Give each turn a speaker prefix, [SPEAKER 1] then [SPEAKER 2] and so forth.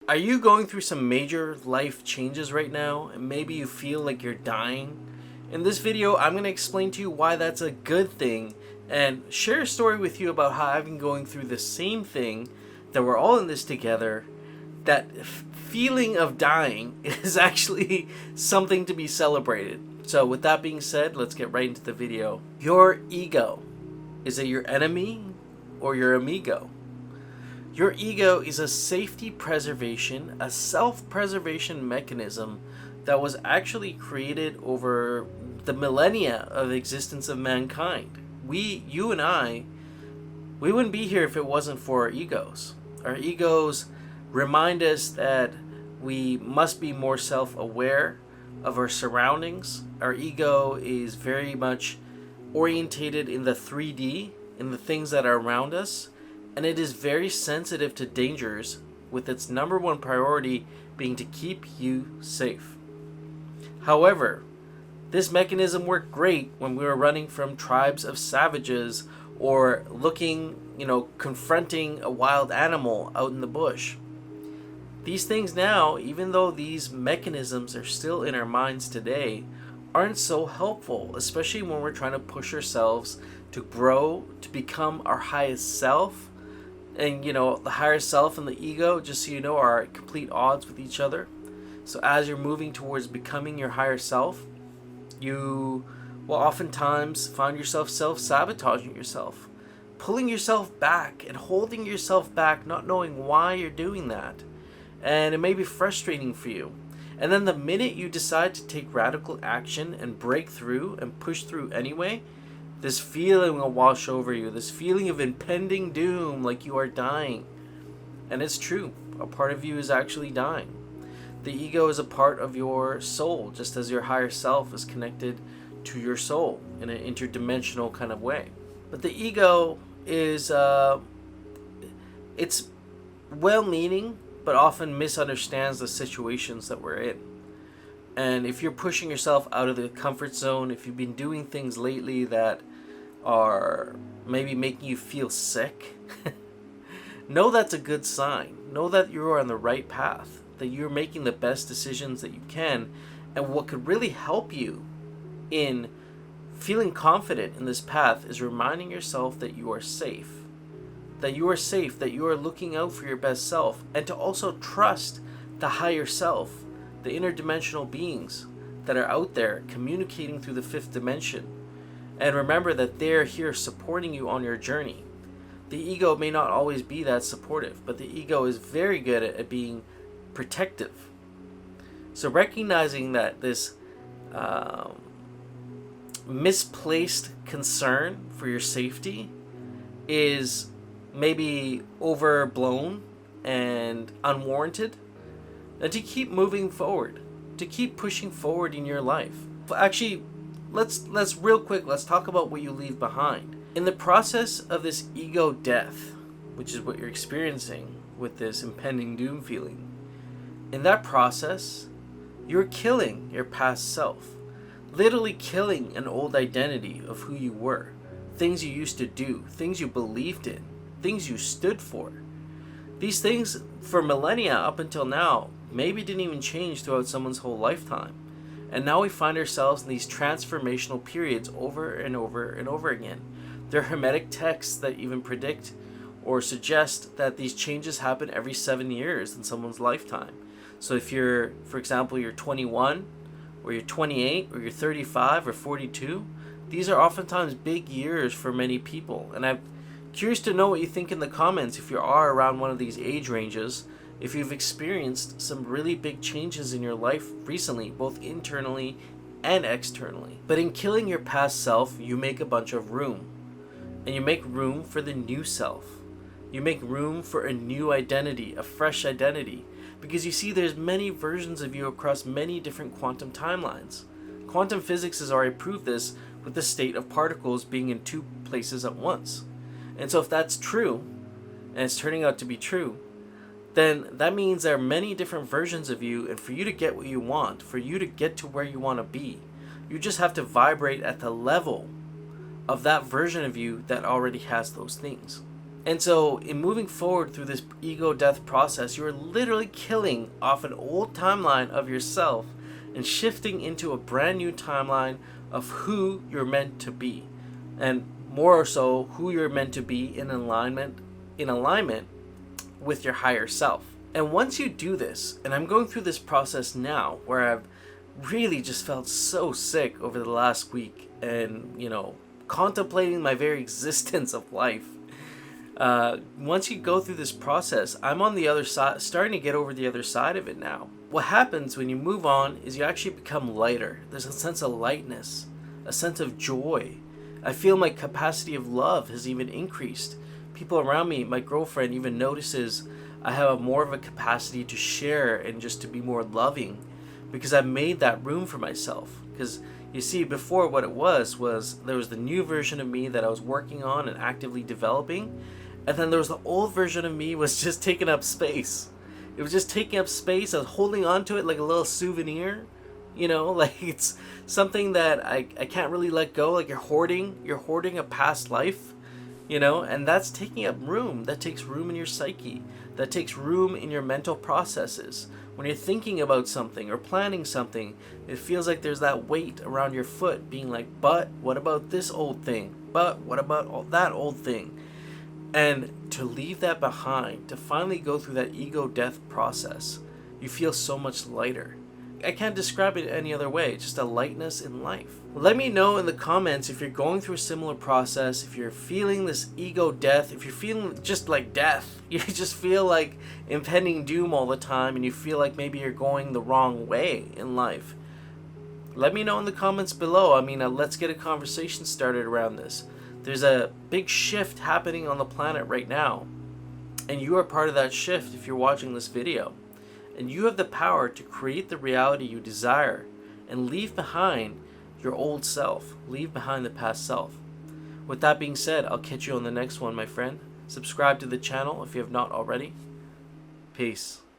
[SPEAKER 1] Are you going through some major life changes right now and maybe you feel like you're dying? In this video, I'm going to explain to you why that's a good thing and share a story with you about how I've been going through the same thing, that we're all in this together. That feeling of dying is actually something to be celebrated. So with that being said, let's get right into the video. Your ego. Is it your enemy or your amigo? Your ego is a safety preservation, a self-preservation mechanism that was actually created over the millennia of existence of mankind. You and I, we wouldn't be here if it wasn't for our egos. Our egos remind us that we must be more self-aware of our surroundings. Our ego is very much orientated in the 3D, in the things that are around us, and it is very sensitive to dangers, with its number one priority being to keep you safe. However, this mechanism worked great when we were running from tribes of savages or confronting a wild animal out in the bush. These things now, even though these mechanisms are still in our minds today, aren't so helpful, especially when we're trying to push ourselves to grow, to become our highest self. And the higher self and the ego, just so you know, are at complete odds with each other. So as you're moving towards becoming your higher self, you will oftentimes find yourself self-sabotaging yourself, pulling yourself back and holding yourself back, not knowing why you're doing that. And it may be frustrating for you. And then the minute you decide to take radical action and break through and push through anyway, this feeling will wash over you, this feeling of impending doom, like you are dying. And it's true, a part of you is actually dying. The ego is a part of your soul, just as your higher self is connected to your soul in an interdimensional kind of way. But the ego is, it's well-meaning, but often misunderstands the situations that we're in. And if you're pushing yourself out of the comfort zone, if you've been doing things lately that are maybe making you feel sick, know that's a good sign. Know that you're on the right path, that you're making the best decisions that you can. And what could really help you in feeling confident in this path is reminding yourself that you are safe. That you are safe, that you are looking out for your best self, and to also trust the higher self, the interdimensional beings that are out there communicating through the fifth dimension. And remember that they're here supporting you on your journey. The ego may not always be that supportive, but the ego is very good at being protective. So recognizing that this misplaced concern for your safety is maybe overblown and unwarranted, and to keep moving forward, to keep pushing forward in your life. Actually, let's talk about what you leave behind. In the process of this ego death, which is what you're experiencing with this impending doom feeling, in that process, you're killing your past self, literally killing an old identity of who you were, things you used to do, things you believed in, things you stood for. These things, for millennia up until now, maybe didn't even change throughout someone's whole lifetime. And now we find ourselves in these transformational periods over and over and over again. There are Hermetic texts that even predict or suggest that these changes happen every 7 years in someone's lifetime. So if you're, for example, you're 21, or you're 28, or you're 35 or 42, these are oftentimes big years for many people. And I'm curious to know what you think in the comments if you are around one of these age ranges, if you've experienced some really big changes in your life recently, both internally and externally. But in killing your past self, you make a bunch of room. And you make room for the new self. You make room for a new identity, a fresh identity. Because you see, there's many versions of you across many different quantum timelines. Quantum physics has already proved this with the state of particles being in two places at once. And so if that's true, and it's turning out to be true, then that means there are many different versions of you, and for you to get what you want, for you to get to where you want to be, you just have to vibrate at the level of that version of you that already has those things. And so, in moving forward through this ego death process, you are literally killing off an old timeline of yourself and shifting into a brand new timeline of who you're meant to be. And more so, who you're meant to be in alignment with your higher self. And once you do this, and I'm going through this process now where I've really just felt so sick over the last week and, contemplating my very existence of life. Once you go through this process, I'm on the other side, starting to get over the other side of it now. What happens when you move on is you actually become lighter. There's a sense of lightness, a sense of joy. I feel my capacity of love has even increased. People around me, my girlfriend even notices I have more of a capacity to share and just to be more loving because I've made that room for myself. Because you see, before what it was there was the new version of me that I was working on and actively developing, and then there was the old version of me was just taking up space. It was just taking up space. I was holding on to it like a little souvenir, like it's something that I can't really let go. Like you're hoarding a past life, and that's taking up room. That takes room in your psyche. That takes room in your mental processes. When you're thinking about something or planning something, it feels like there's that weight around your foot being like, but what about this old thing? But what about that old thing? And to leave that behind, to finally go through that ego death process, you feel so much lighter. I can't describe it any other way, just a lightness in life. Let me know in the comments if you're going through a similar process, if you're feeling this ego death, if you're feeling just like death, you just feel like impending doom all the time and you feel like maybe you're going the wrong way in life. Let me know in the comments below. Let's get a conversation started around this. There's a big shift happening on the planet right now, and you are part of that shift if you're watching this video. And you have the power to create the reality you desire and leave behind your old self. Leave behind the past self. With that being said, I'll catch you on the next one, my friend. Subscribe to the channel if you have not already. Peace.